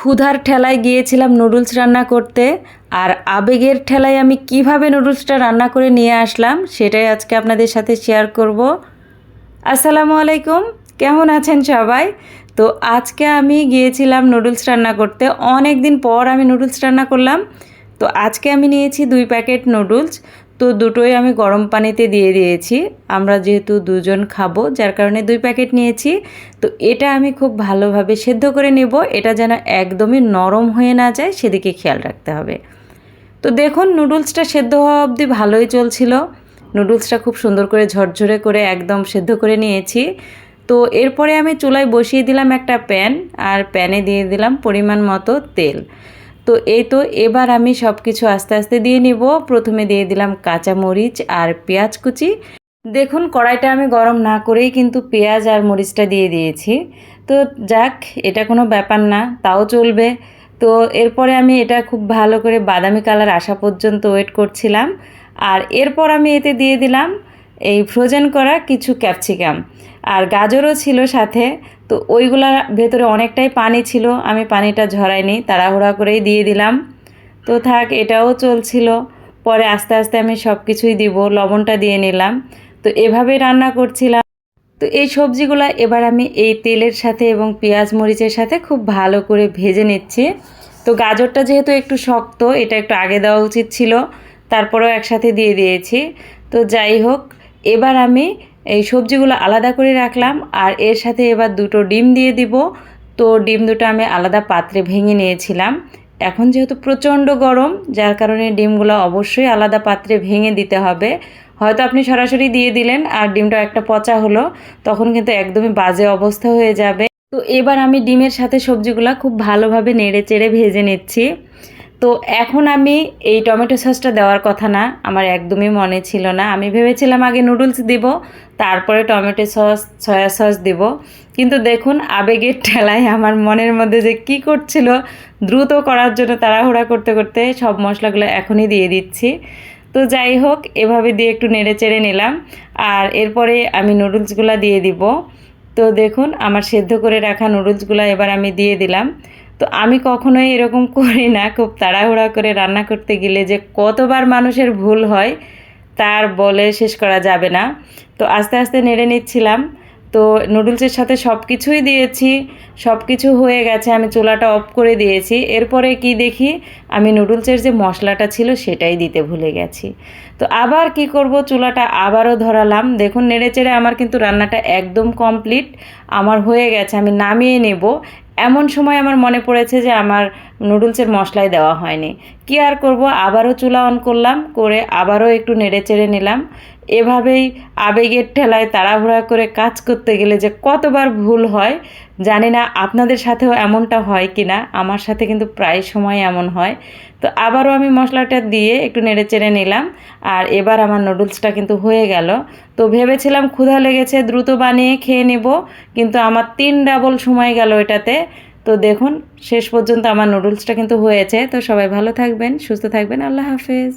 ক্ষুধার ঠেলায় গিয়েছিলাম নুডলস রান্না করতে, আর আবেগের ঠেলায় আমি কিভাবে নুডলসটা রান্না করে নিয়ে আসলাম সেটাই আজকে আপনাদের সাথে শেয়ার করব। আসসালামু আলাইকুম, কেমন আছেন সবাই? তো আজকে আমি গিয়েছিলাম নুডলস রান্না করতে, অনেক দিন পর আমি নুডলস রান্না করলাম। তো আজকে আমি নিয়েছি 2 প্যাকেট নুডলস। তো দুটোই আমি গরম পানিতে দিয়ে দিয়েছি, আমরা যেহেতু দুজন খাবো যার কারণে 2 প্যাকেট নিয়েছি। তো এটা আমি খুব ভালোভাবে সেদ্ধ করে নেব, এটা যেন একদমই নরম হয়ে না যায় সেদিকে খেয়াল রাখতে হবে। তো দেখুন নুডলসটা সেদ্ধ হওয়া অবধি ভালোই চলছিল, নুডলসটা খুব সুন্দর করে ঝরঝরে করে একদম সেদ্ধ করে নিয়েছি। তো এরপরে আমি চুলায় বসিয়ে দিলাম একটা প্যান, আর প্যানে দিয়ে দিলাম পরিমাণ মতো তেল। তো এই তো এবার আমি সব কিছু আস্তে আস্তে দিয়ে নিব। প্রথমে দিয়ে দিলাম কাঁচামরিচ আর পেঁয়াজ কুচি। দেখুন কড়াইটা আমি গরম না করেই কিন্তু পেঁয়াজ আর মরিচটা দিয়ে দিয়েছি। তো যাক, এটা কোনো ব্যাপার না, তাও চলবে। তো এরপরে আমি এটা খুব ভালো করে বাদামি কালার আসা পর্যন্ত ওয়েট করছিলাম। আর এরপর আমি এতে দিয়ে দিলাম এই ফ্রোজেন করা কিছু ক্যাপসিকাম, আর গাজরও ছিল সাথে। তো ওইগুলার ভেতরে অনেকটাই পানি ছিল, আমি পানিটা ঝরাইনি, তাড়াহুড়া করেই দিয়ে দিলাম। তো থাক, এটাও চলছিল। পরে আস্তে আস্তে আমি সব কিছুই দিব, লবণটা দিয়ে নিলাম। তো এভাবেই রান্না করছিলাম। তো এই সবজিগুলো এবার আমি এই তেলের সাথে এবং পেঁয়াজ মরিচের সাথে খুব ভালো করে ভেজে নিচ্ছি। তো গাজরটা যেহেতু একটু শক্ত, এটা একটু আগে দেওয়া উচিত ছিল, তারপরেও একসাথে দিয়ে দিয়েছি। তো যাই হোক, এবার আমি এই সবজিগুলো আলাদা করে রাখলাম, আর এর সাথে এবার 2টো ডিম দিয়ে দিব। তো ডিম দুটো আমি আলাদা পাত্রে ভেঙে নিয়েছিলাম। এখন যেহেতু প্রচণ্ড গরম, যার কারণে ডিমগুলো অবশ্যই আলাদা পাত্রে ভেঙে দিতে হবে। হয়তো আপনি সরাসরি দিয়ে দিলেন আর ডিমটা একটা পচা হলো, তখন কিন্তু একদমই বাজে অবস্থা হয়ে যাবে। তো এবার আমি ডিমের সাথে সবজিগুলো খুব ভালোভাবে নেড়ে চেড়ে ভেজে নিচ্ছি। তো এখন আমি এই টমেটো সসটা দেওয়ার কথা না, আমার একদমই মনে ছিল না। আমি ভেবেছিলাম আগে নুডলস দিব, তারপরে টমেটো সস সয়া সস দেব। কিন্তু দেখুন আবেগের ঠেলায় আমার মনের মধ্যে যে কী করছিল, দ্রুত করার জন্য তাড়াহুড়া করতে করতে সব মশলাগুলো এখনই দিয়ে দিচ্ছি। তো যাই হোক, এভাবে দিয়ে একটু নেড়ে চেড়ে নিলাম, আর এরপরে আমি নুডলসগুলো দিয়ে দিব। তো দেখুন আমার সেদ্ধ করে রাখা নুডলসগুলো এবার আমি দিয়ে দিলাম। তো আমি কখনোই এরকম করি না, খুব তাড়াহুড়া করে রান্না করতে গেলে যে কতবার মানুষের ভুল হয় তার বলে শেষ করা যাবে না। তো আস্তে আস্তে নেড়ে নিচ্ছিলাম। তো নুডলসের সাথে সব কিছুই দিয়েছি, সব কিছু হয়ে গেছে, আমি চুলাটা অফ করে দিয়েছি। এরপরে কি দেখি, আমি নুডলসের যে মশলাটা ছিল সেটাই দিতে ভুলে গেছি। তো আবার কি করব, চুলাটা আবারও ধরালাম। দেখুন নেড়ে চেড়ে আমার কিন্তু রান্নাটা একদম কমপ্লিট, আমার হয়ে গেছে, আমি নামিয়ে নেব। এমন সময় আমার মনে পড়েছে যে আমার নুডলসের মশলাই দেওয়া হয়নি। কি আর করব, আবারও চুলা অন করলাম, করে আবারও একটু নেড়ে চেড়ে নিলাম। এভাবেই আবেগের ঠেলায় তাড়াহুড়া করে কাজ করতে গেলে যে কতবার ভুল হয়, জানি না আপনাদের সাথেও এমনটা হয় কি না, আমার সাথে কিন্তু প্রায় সময় এমন হয়। তো আবারও আমি মশলাটা দিয়ে একটু নেড়ে চেড়ে নিলাম, আর এবার আমার নুডলসটা কিন্তু হয়ে গেল। তো ভেবেছিলাম ক্ষুধা লেগেছে দ্রুত বানিয়ে খেয়ে নেব, কিন্তু আমার 3 ডাবল সময় গেল এটাতে। তো দেখুন শেষ পর্যন্ত আমার নুডলসটা কিন্তু হয়েছে। তো সবাই ভালো থাকবেন, সুস্থ থাকবেন, আল্লাহ হাফেজ।